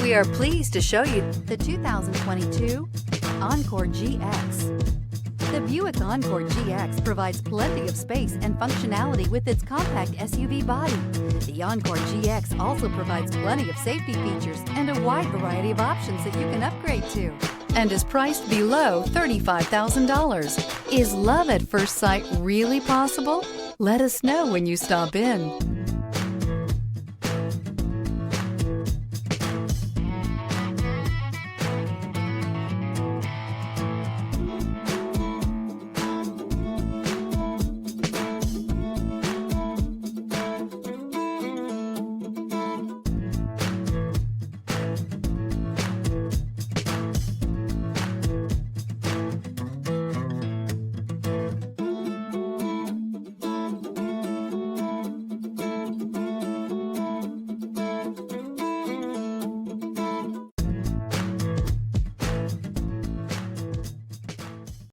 We are pleased to show you the 2022 Encore GX. The Buick Encore GX provides plenty of space and functionality with its compact SUV body. The Encore GX also provides plenty of safety features and a wide variety of options that you can upgrade to, and is priced below $35,000. Is love at first sight really possible? Let us know when you stop in.